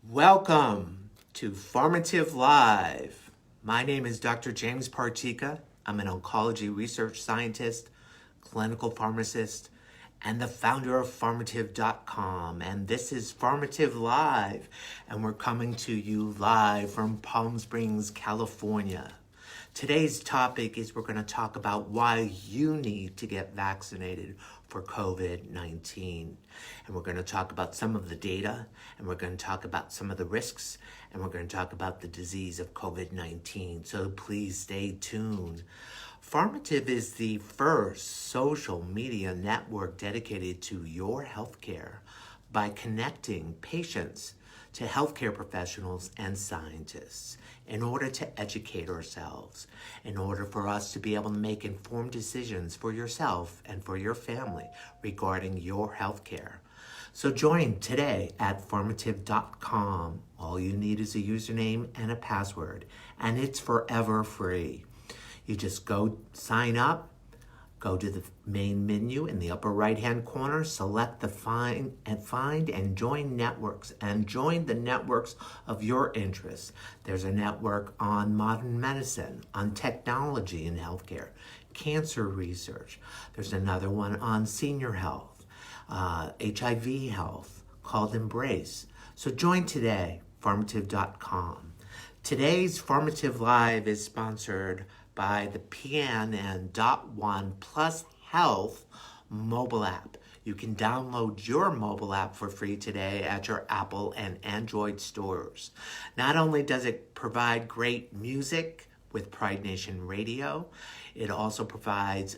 Welcome to Pharmative Live. My name is Dr. James Partyka. I'm an oncology research scientist, clinical pharmacist, and the founder of Pharmative.com. And this is Pharmative Live, and we're coming to you live from Palm Springs, California. Today's topic is we're going to talk about why you need to get vaccinated for COVID-19. And we're going to talk about some of the data, and we're going to talk about some of the risks, and we're going to talk about the disease of COVID-19. So please stay tuned. Pharmative is the first social media network dedicated to your healthcare by connecting patients to healthcare professionals and scientists in order to educate ourselves, in order for us to be able to make informed decisions for yourself and for your family regarding your healthcare. So join today at Pharmative.com. All you need is a username and a password, and it's forever free. You just go sign up, go to the main menu in the upper right-hand corner, select the find and join networks, and join the networks of your interests. There's a network on modern medicine, on technology in healthcare, cancer research. There's another one on senior health, HIV health, called Embrace. So join today, Pharmative.com. Today's Pharmative Live is sponsored by the PNN.1 Plus Health mobile app. You can download your mobile app for free today at your Apple and Android stores. Not only does it provide great music with Pride Nation Radio, it also provides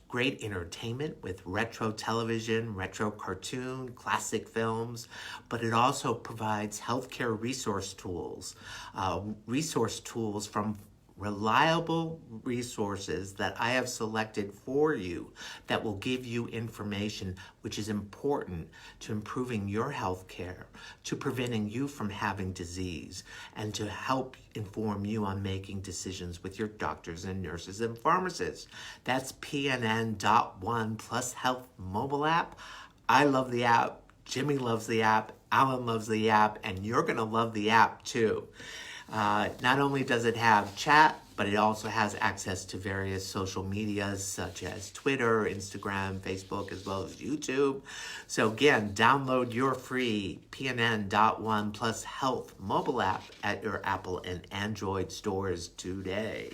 great entertainment with retro television, retro cartoon, classic films, but it also provides healthcare resource tools from reliable resources that I have selected for you that will give you information which is important to improving your health care, to preventing you from having disease, and to help inform you on making decisions with your doctors and nurses and pharmacists. That's PNN.1 Plus Health mobile app. I love the app. Jimmy loves the app. Alan loves the app. And you're going to love the app too. Not only does it have chat, but it also has access to various social medias such as Twitter, Instagram, Facebook, as well as YouTube. So again, download your free PNN.1 Plus Health mobile app at your Apple and Android stores today.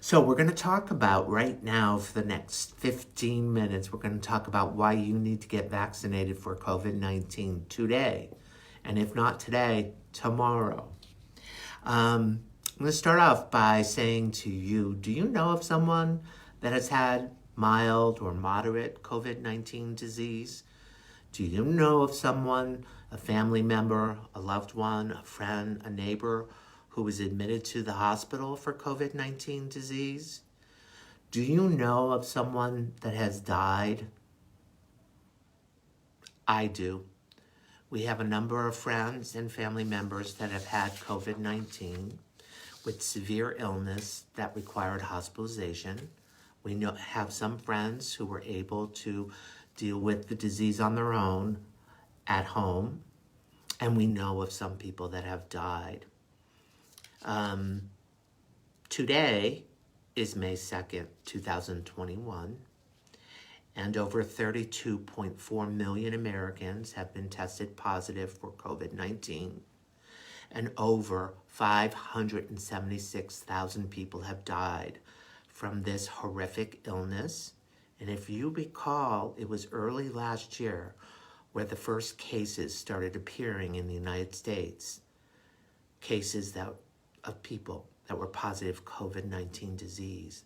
So we're going to talk about right now for the next 15 minutes, we're going to talk about why you need to get vaccinated for COVID-19 today. And if not today, tomorrow. I'm going to start off by saying to you, do you know of someone that has had mild or moderate COVID-19 disease? Do you know of someone, a family member, a loved one, a friend, a neighbor who was admitted to the hospital for COVID-19 disease? Do you know of someone that has died? I do. We have a number of friends and family members that have had COVID-19 with severe illness that required hospitalization. We have some friends who were able to deal with the disease on their own at home, and we know of some people that have died. Today is May 2nd, 2021. And over 32.4 million Americans have been tested positive for COVID-19. And over 576,000 people have died from this horrific illness. And if you recall, it was early last year where the first cases started appearing in the United States. Cases of people that were positive COVID-19 disease.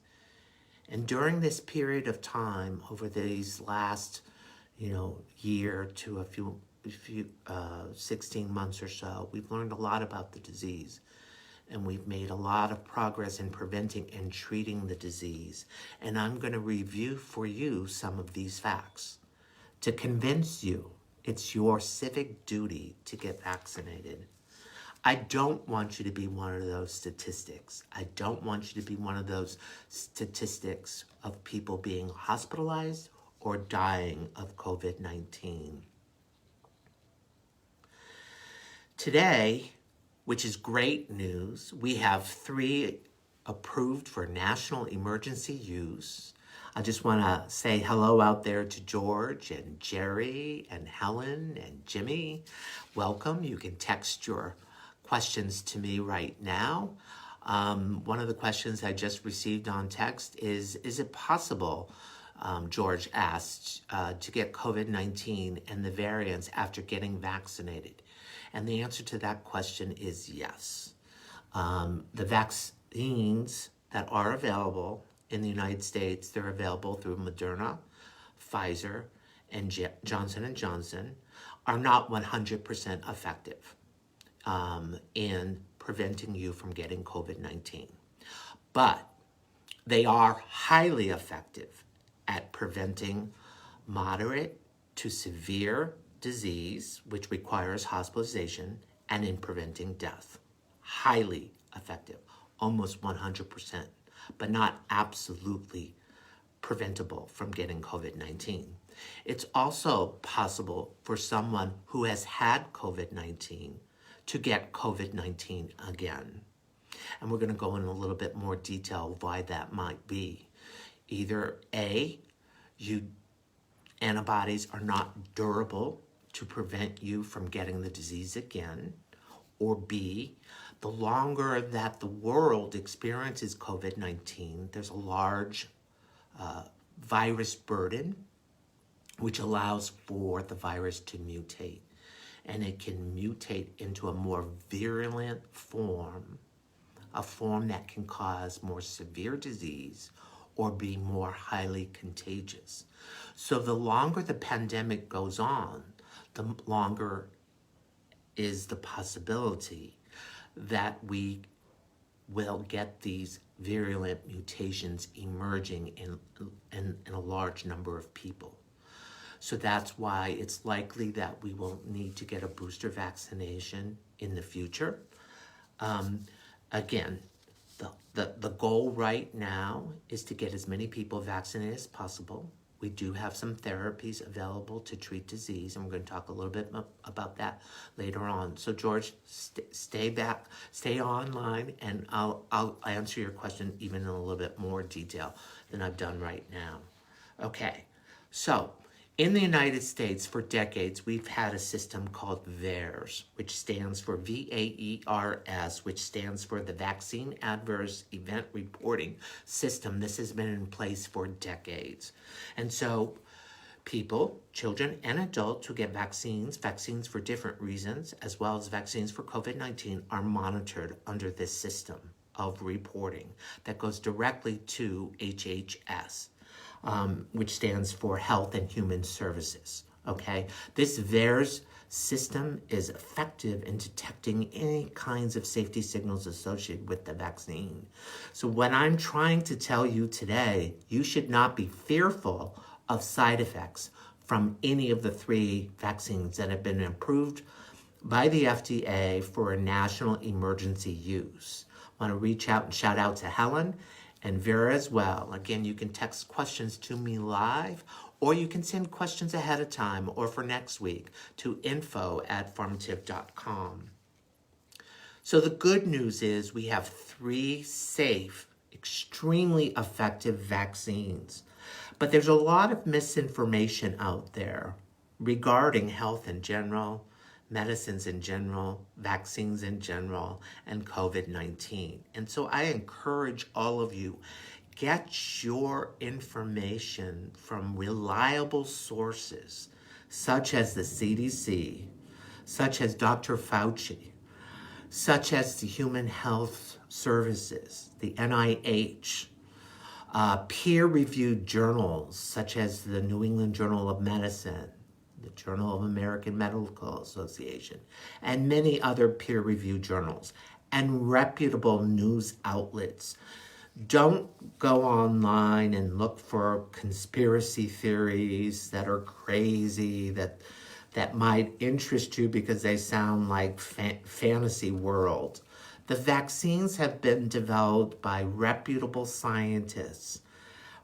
And during this period of time, over these last, year to a few 16 months or so, we've learned a lot about the disease. And we've made a lot of progress in preventing and treating the disease. And I'm going to review for you some of these facts to convince you it's your civic duty to get vaccinated. I don't want you to be one of those statistics. I don't want you to be one of those statistics of people being hospitalized or dying of COVID-19. Today, which is great news, we have 3 approved for national emergency use. I just want to say hello out there to George and Jerry and Helen and Jimmy. Welcome. You can text your questions to me right now. One of the questions I just received on text is it possible, George asked, to get COVID-19 and the variants after getting vaccinated? And the answer to that question is yes. The vaccines that are available in the United States, they're available through Moderna, Pfizer, and Johnson & Johnson, are not 100% effective in preventing you from getting COVID-19. But they are highly effective at preventing moderate to severe disease, which requires hospitalization, and in preventing death. Highly effective, almost 100%, but not absolutely preventable from getting COVID-19. It's also possible for someone who has had COVID-19 to get COVID-19 again. And we're going to go in a little bit more detail why that might be. Either A, antibodies are not durable to prevent you from getting the disease again, or B, the longer that the world experiences COVID-19, there's a large virus burden, which allows for the virus to mutate. And it can mutate into a more virulent form, a form that can cause more severe disease or be more highly contagious. So the longer the pandemic goes on, the longer is the possibility that we will get these virulent mutations emerging in a large number of people. So that's why it's likely that we will need to get a booster vaccination in the future. Again, the goal right now is to get as many people vaccinated as possible. We do have some therapies available to treat disease, and we're going to talk a little bit about that later on. So George, stay online, and I'll answer your question even in a little bit more detail than I've done right now. Okay, so in the United States, for decades, we've had a system called VAERS, which stands for VAERS, which stands for the Vaccine Adverse Event Reporting System. This has been in place for decades. And so people, children and adults who get vaccines for different reasons, as well as vaccines for COVID-19, are monitored under this system of reporting that goes directly to HHS. Which stands for Health and Human Services, okay? This VAERS system is effective in detecting any kinds of safety signals associated with the vaccine. So what I'm trying to tell you today, you should not be fearful of side effects from any of the 3 vaccines that have been approved by the FDA for a national emergency use. I want to reach out and shout out to Helen and Vera as well. Again, you can text questions to me live, or you can send questions ahead of time or for next week to info@pharmative.com. So the good news is we have 3 safe, extremely effective vaccines. But there's a lot of misinformation out there regarding health in general, medicines in general, vaccines in general, and COVID-19. And so I encourage all of you, get your information from reliable sources, such as the CDC, such as Dr. Fauci, such as the Human Health Services, the NIH, peer-reviewed journals, such as the New England Journal of Medicine, the Journal of American Medical Association, and many other peer-reviewed journals, and reputable news outlets. Don't go online and look for conspiracy theories that are crazy, that might interest you because they sound like fantasy world. The vaccines have been developed by reputable scientists,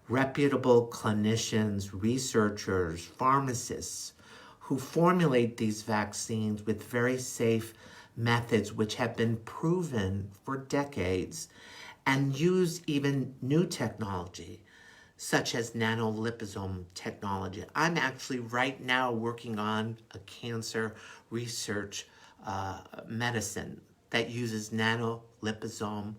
reputable clinicians, researchers, pharmacists, who formulate these vaccines with very safe methods which have been proven for decades and use even new technology, such as nanoliposome technology. I'm actually right now working on a cancer research medicine that uses nanoliposome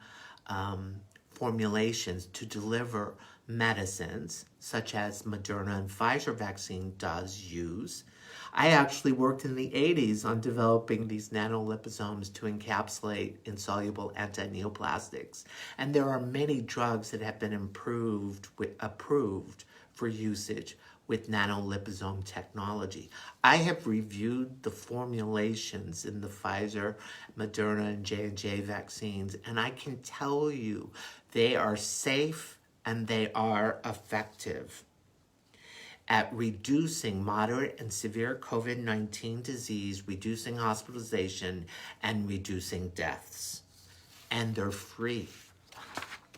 formulations to deliver medicines, such as Moderna and Pfizer vaccine does use. I actually worked in the 80s on developing these nanoliposomes to encapsulate insoluble antineoplastics. And there are many drugs that have been approved for usage with nanoliposome technology. I have reviewed the formulations in the Pfizer, Moderna, and J&J vaccines, and I can tell you they are safe and they are effective at reducing moderate and severe COVID-19 disease, reducing hospitalization, and reducing deaths. And they're free.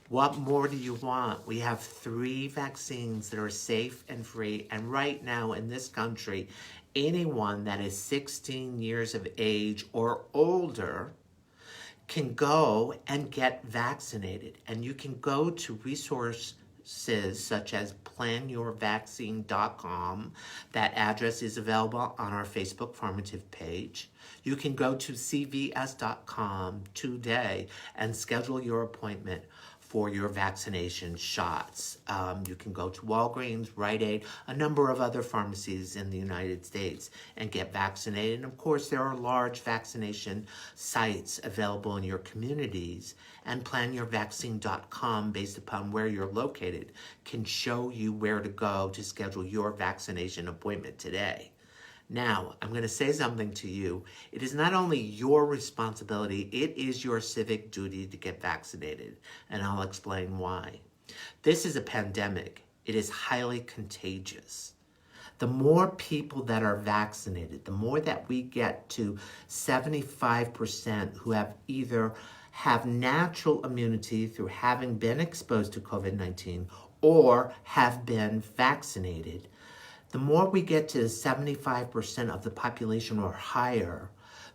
What more do you want? We have 3 vaccines that are safe and free. And right now in this country, anyone that is 16 years of age or older can go and get vaccinated. And you can go to resources such as planyourvaccine.com. That address is available on our Facebook Pharmative page. You can go to cvs.com today and schedule your appointment for your vaccination shots. You can go to Walgreens, Rite Aid, a number of other pharmacies in the United States and get vaccinated. And of course, there are large vaccination sites available in your communities, and planyourvaccine.com, based upon where you're located, can show you where to go to schedule your vaccination appointment today. Now, I'm going to say something to you. It is not only your responsibility, it is your civic duty to get vaccinated, and I'll explain why. This is a pandemic. It is highly contagious. The more people that are vaccinated, the more that we get to 75% who have natural immunity through having been exposed to COVID-19 or have been vaccinated, the more we get to 75% of the population or higher,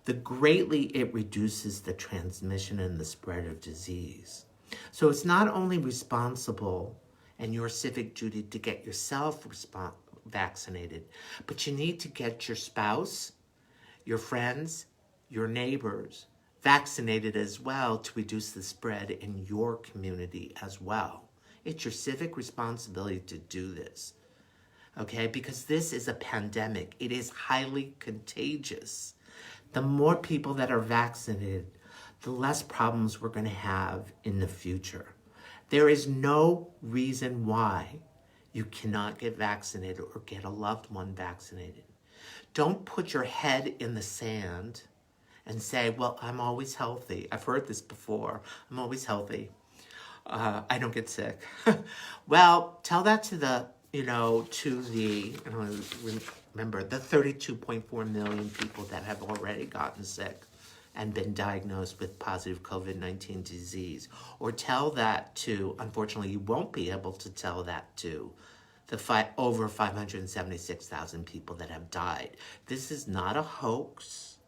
the greatly it reduces the transmission and the spread of disease. So it's not only responsible and your civic duty to get yourself vaccinated, but you need to get your spouse, your friends, your neighbors vaccinated as well to reduce the spread in your community as well. It's your civic responsibility to do this. Okay, because this is a pandemic. It is highly contagious. The more people that are vaccinated, the less problems we're going to have in the future. There is no reason why you cannot get vaccinated or get a loved one vaccinated. Don't put your head in the sand and say, well, I'm always healthy. I've heard this before. I'm always healthy. I don't get sick. Well, tell that to the remember the 32.4 million people that have already gotten sick and been diagnosed with positive COVID-19 disease. Or tell that to, unfortunately, you won't be able to tell that to the over 576,000 people that have died. This is not a hoax,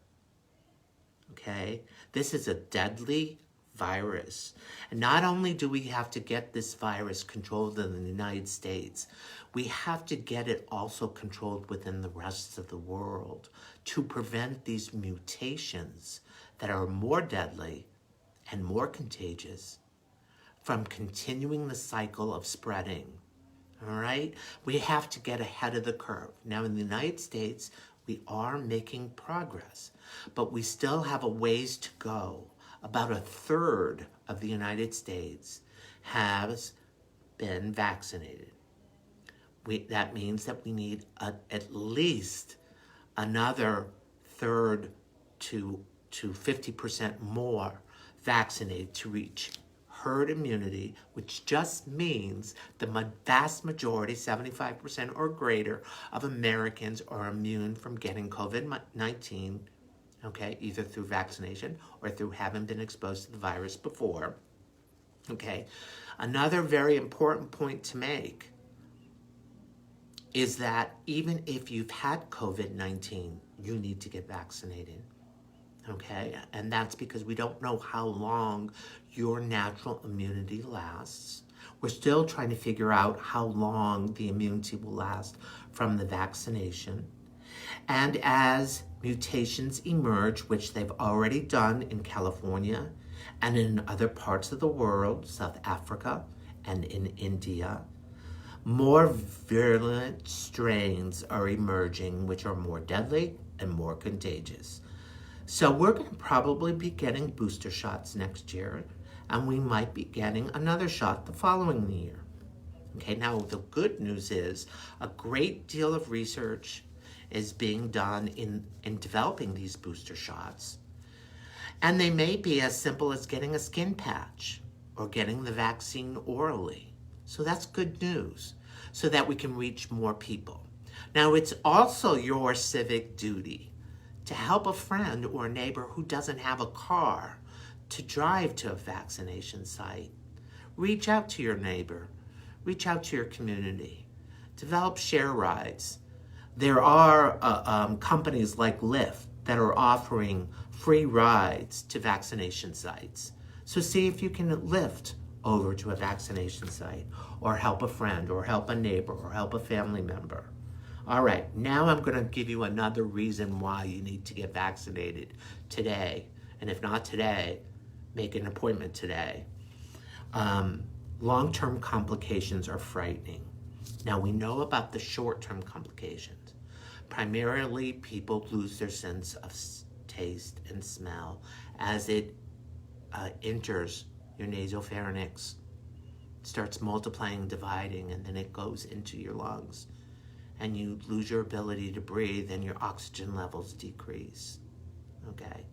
okay? This is a deadly virus. And not only do we have to get this virus controlled in the United States, we have to get it also controlled within the rest of the world to prevent these mutations that are more deadly and more contagious from continuing the cycle of spreading. All right? We have to get ahead of the curve. Now, in the United States, we are making progress, but we still have a ways to go. About a third of the United States has been vaccinated. That means that we need at least another third to 50% more vaccinated to reach herd immunity, which just means the vast majority, 75% or greater, of Americans are immune from getting COVID-19, okay, either through vaccination or through having been exposed to the virus before, okay? Another very important point to make is that even if you've had COVID-19, you need to get vaccinated, okay? And that's because we don't know how long your natural immunity lasts. We're still trying to figure out how long the immunity will last from the vaccination. And as mutations emerge, which they've already done in California and in other parts of the world, South Africa and in India, more virulent strains are emerging, which are more deadly and more contagious. So we're going to probably be getting booster shots next year, and we might be getting another shot the following year. Okay, now the good news is a great deal of research is being done in developing these booster shots. And they may be as simple as getting a skin patch or getting the vaccine orally. So that's good news, so that we can reach more people. Now, it's also your civic duty to help a friend or a neighbor who doesn't have a car to drive to a vaccination site. Reach out to your neighbor. Reach out to your community. Develop share rides. There are companies like Lyft that are offering free rides to vaccination sites. So see if you can Lyft over to a vaccination site, or help a friend, or help a neighbor, or help a family member. All right, now I'm going to give you another reason why you need to get vaccinated today. And if not today, make an appointment today. Long-term complications are frightening. Now, we know about the short-term complications. Primarily, people lose their sense of taste and smell as it enters your nasopharynx, starts multiplying, dividing, and then it goes into your lungs. And you lose your ability to breathe and your oxygen levels decrease, okay?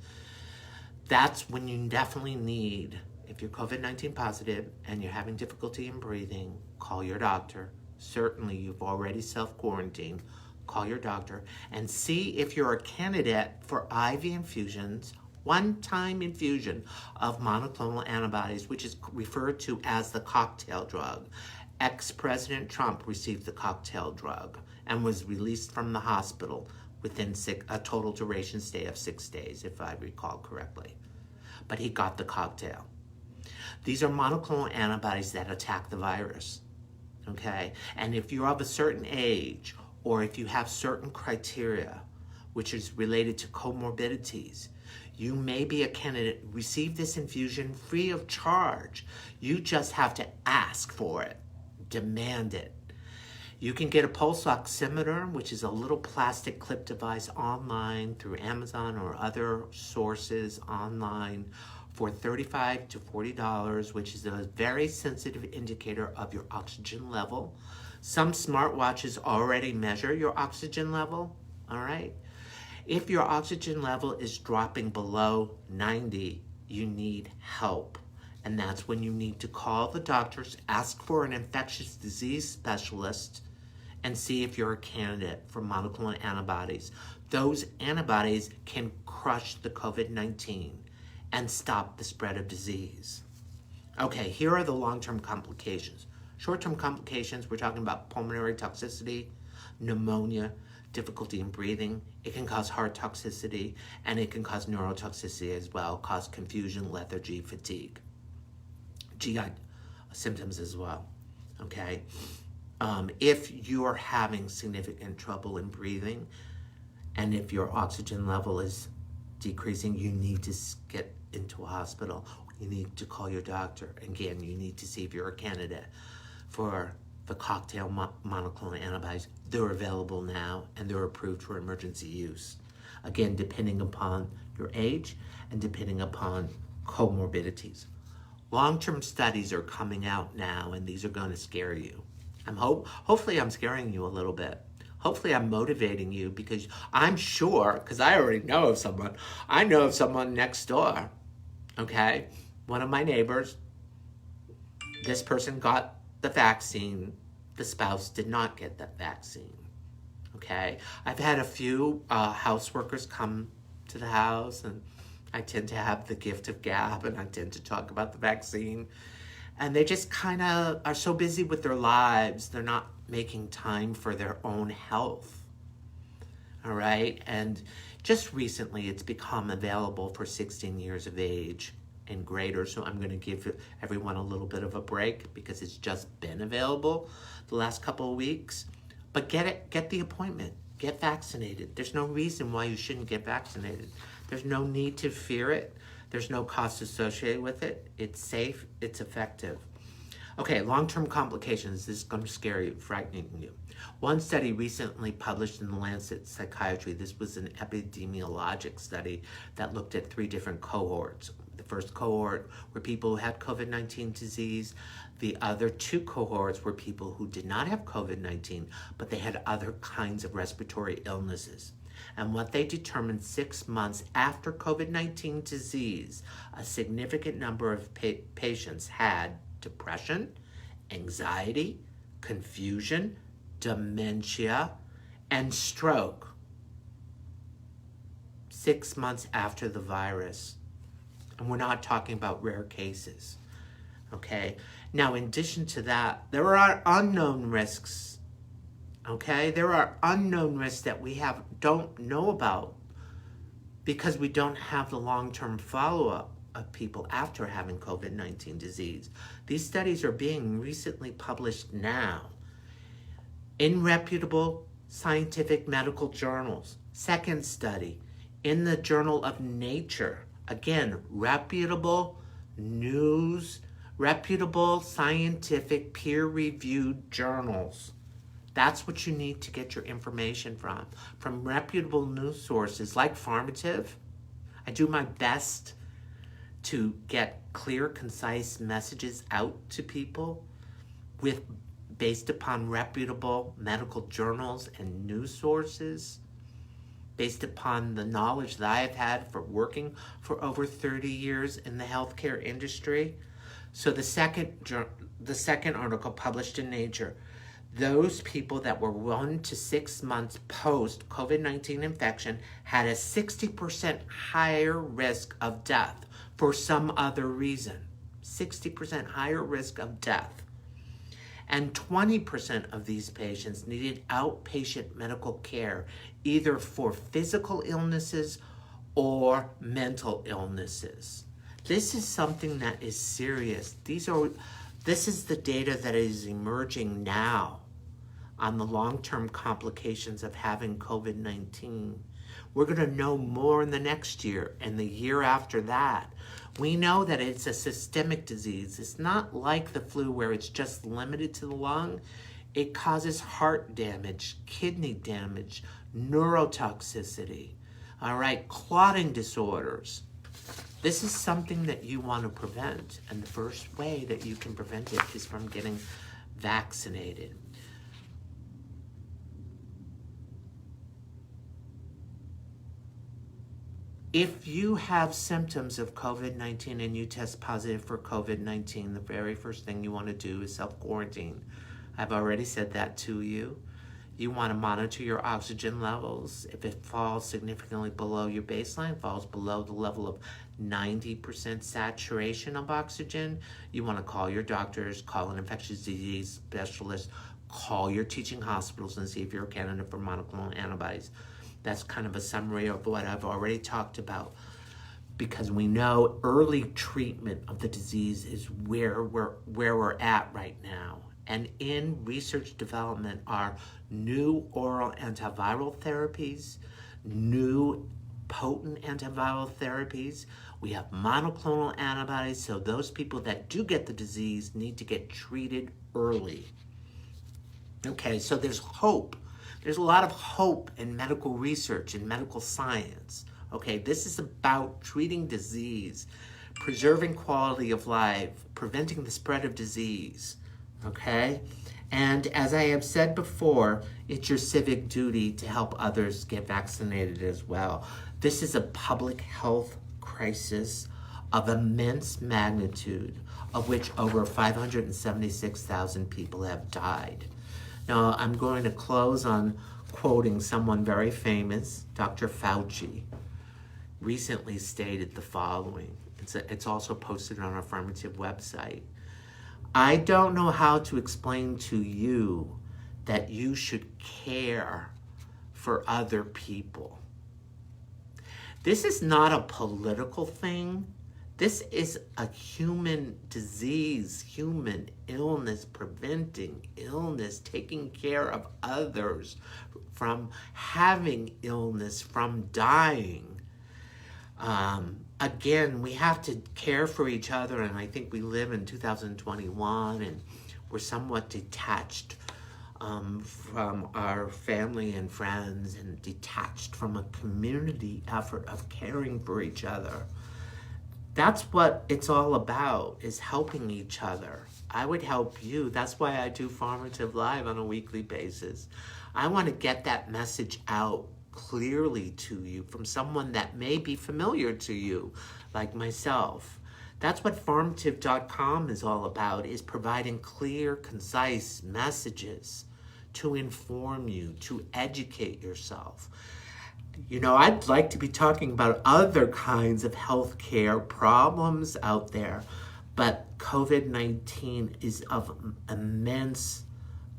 That's when you definitely need, if you're COVID-19 positive and you're having difficulty in breathing, call your doctor. Certainly you've already self-quarantined, call your doctor and see if you're a candidate for IV infusions, one-time infusion of monoclonal antibodies, which is referred to as the cocktail drug. Ex-President Trump received the cocktail drug and was released from the hospital within a total duration stay of 6 days, if I recall correctly. But he got the cocktail. These are monoclonal antibodies that attack the virus, okay? And if you're of a certain age, or if you have certain criteria, which is related to comorbidities, you may be a candidate. Receive this infusion free of charge. You just have to ask for it, demand it. You can get a pulse oximeter, which is a little plastic clip device online through Amazon or other sources online for $35 to $40, which is a very sensitive indicator of your oxygen level. Some smartwatches already measure your oxygen level, all right? If your oxygen level is dropping below 90, you need help. And that's when you need to call the doctors, ask for an infectious disease specialist, and see if you're a candidate for monoclonal antibodies. Those antibodies can crush the COVID-19 and stop the spread of disease. Okay, here are the long-term complications. Short-term complications, we're talking about pulmonary toxicity, pneumonia, difficulty in breathing. It can cause heart toxicity, and it can cause neurotoxicity as well, cause confusion, lethargy, fatigue. GI symptoms as well, okay? If you're having significant trouble in breathing, and if your oxygen level is decreasing, you need to get into a hospital. You need to call your doctor. Again, you need to see if you're a candidate for the cocktail monoclonal antibodies. They're available now, and they're approved for emergency use. Again, depending upon your age and depending upon comorbidities. Long-term studies are coming out now, and these are going to scare you. Hopefully I'm scaring you a little bit. Hopefully I'm motivating you, because I'm sure, because I already know of someone. I know of someone next door, okay? One of my neighbors, this person got the vaccine. The spouse did not get the vaccine, okay? I've had a few house workers come to the house, and I tend to have the gift of gab, and I tend to talk about the vaccine. And they just kind of are so busy with their lives, they're not making time for their own health, all right? And, Just recently, it's become available for 16 years of age and greater, so I'm going to give everyone a little bit of a break because it's just been available the last couple of weeks. But get the appointment, get vaccinated. There's no reason why you shouldn't get vaccinated. There's no need to fear it. There's no cost associated with it. It's safe, it's effective. Okay, long-term complications. This is going to scare you, frightening you. One study recently published in the Lancet Psychiatry, this was an epidemiologic study that looked at 3 different cohorts. The first cohort were people who had COVID-19 disease. The other 2 cohorts were people who did not have COVID-19, but they had other kinds of respiratory illnesses. And what they determined 6 months after COVID-19 disease, a significant number of patients had depression, anxiety, confusion, dementia, and stroke 6 months after the virus. And we're not talking about rare cases, okay? Now, in addition to that, there are unknown risks, okay? There are unknown risks that we don't know about because we don't have the long-term follow-up of people after having COVID-19 disease. These studies are being recently published now in reputable scientific medical journals. Second study, in the Journal of Nature. Again, reputable news, reputable scientific peer-reviewed journals. That's what you need to get your information from reputable news sources like Pharmative. I do my best to get clear, concise messages out to people based upon reputable medical journals and news sources, based upon the knowledge that I have had for working for over 30 years in the healthcare industry. So the second article published in Nature, those people that were 1 to 6 months post COVID-19 infection had a 60% higher risk of death for some other reason. 60% higher risk of death. And 20% of these patients needed outpatient medical care, either for physical illnesses or mental illnesses. This is something that is serious. This is the data that is emerging now on the long-term complications of having COVID-19. We're going to know more in the next year and the year after that. We know that it's a systemic disease. It's not like the flu where it's just limited to the lung. It causes heart damage, kidney damage, neurotoxicity, all right, clotting disorders. This is something that you want to prevent, and the first way that you can prevent it is from getting vaccinated. If you have symptoms of COVID-19 and you test positive for COVID-19, the very first thing you want to do is self-quarantine. I've already said that to you. You want to monitor your oxygen levels. If it falls significantly below your baseline, falls below the level of 90% saturation of oxygen, you want to call your doctors, call an infectious disease specialist, call your teaching hospitals and see if you're a candidate for monoclonal antibodies. That's kind of a summary of what I've already talked about, because we know early treatment of the disease is where we're at right now. And in research development are new oral antiviral therapies, new potent antiviral therapies. We have monoclonal antibodies, so those people that do get the disease need to get treated early. Okay, so there's hope. There's a lot of hope in medical research and medical science. Okay, this is about treating disease, preserving quality of life, preventing the spread of disease. Okay? And as I have said before, it's your civic duty to help others get vaccinated as well. This is a public health crisis of immense magnitude, of which over 576,000 people have died. Now, I'm going to close on quoting someone very famous. Dr. Fauci recently stated the following. It's also posted on our Pharmative website. I don't know how to explain to you that you should care for other people. This is not a political thing. This is a human disease, human illness, preventing illness, taking care of others from having illness, from dying. Again, we have to care for each other, and I think we live in 2021, and we're somewhat detached from our family and friends, and detached from a community effort of caring for each other. That's what it's all about, is helping each other. I would help you. That's why I do Pharmative Live on a weekly basis. I want to get that message out clearly to you from someone that may be familiar to you, like myself. That's what Pharmative.com is all about, is providing clear, concise messages to inform you, to educate yourself. You know, I'd like to be talking about other kinds of healthcare problems out there, but COVID-19 is of immense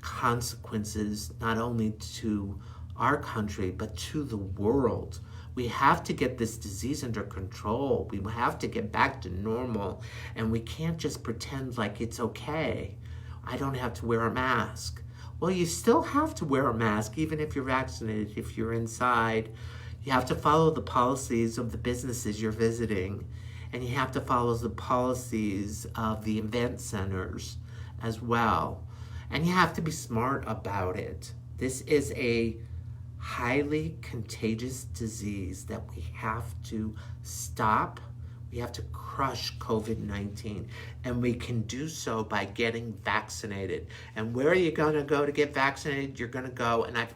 consequences, not only to our country, but to the world. We have to get this disease under control. We have to get back to normal, and we can't just pretend like it's okay. I don't have to wear a mask. Well, you still have to wear a mask, even if you're vaccinated, if you're inside. You have to follow the policies of the businesses you're visiting, and you have to follow the policies of the event centers as well. And you have to be smart about it. This is a highly contagious disease that we have to stop. We have to crush COVID-19, and we can do so by getting vaccinated. And where are you going to go to get vaccinated? You're going to go, and I've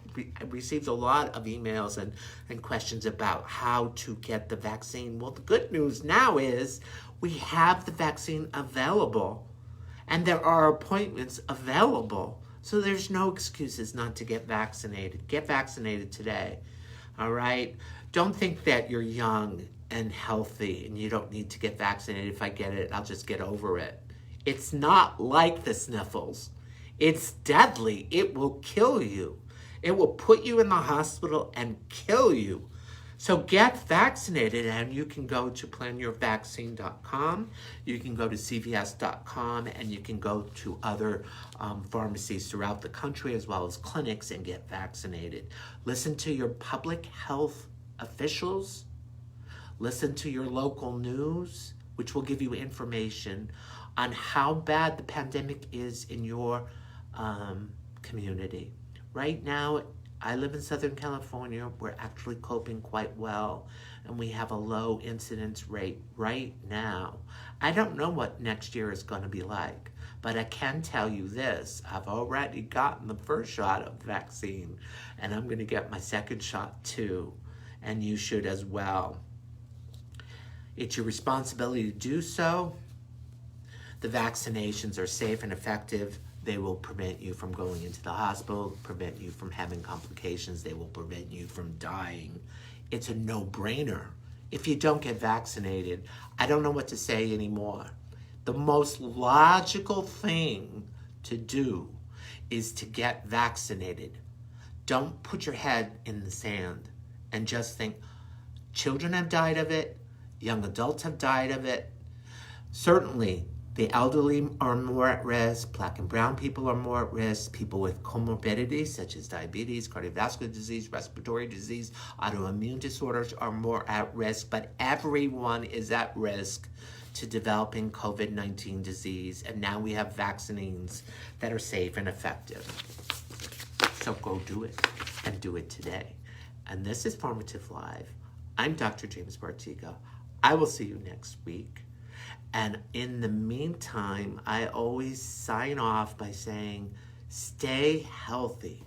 received a lot of emails and questions about how to get the vaccine. Well, the good news now is we have the vaccine available, and there are appointments available. So there's no excuses not to get vaccinated. Get vaccinated today, all right? Don't think that you're young and healthy and you don't need to get vaccinated. If I get it, I'll just get over it. It's not like the sniffles. It's deadly. It will kill you. It will put you in the hospital and kill you. So get vaccinated, and you can go to planyourvaccine.com, you can go to cvs.com, and you can go to other pharmacies throughout the country as well as clinics and get vaccinated. Listen to your public health officials. Listen to your local news, which will give you information on how bad the pandemic is in your community. Right now, I live in Southern California. We're actually coping quite well, and we have a low incidence rate right now. I don't know what next year is going to be like, but I can tell you this. I've already gotten the first shot of the vaccine, and I'm going to get my second shot too, and you should as well. It's your responsibility to do so. The vaccinations are safe and effective. They will prevent you from going into the hospital, prevent you from having complications. They will prevent you from dying. It's a no-brainer. If you don't get vaccinated, I don't know what to say anymore. The most logical thing to do is to get vaccinated. Don't put your head in the sand and just think, children have died of it, young adults have died of it. Certainly, the elderly are more at risk, Black and brown people are more at risk, people with comorbidities such as diabetes, cardiovascular disease, respiratory disease, autoimmune disorders are more at risk, but everyone is at risk to developing COVID-19 disease, and now we have vaccines that are safe and effective. So go do it, and do it today. And this is Pharmative Live. I'm Dr. James Partyka. I will see you next week. And in the meantime, I always sign off by saying, stay healthy,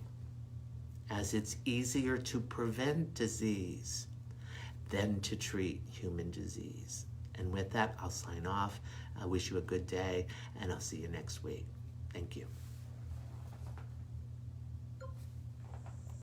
as it's easier to prevent disease than to treat human disease. And with that, I'll sign off. I wish you a good day, and I'll see you next week. Thank you.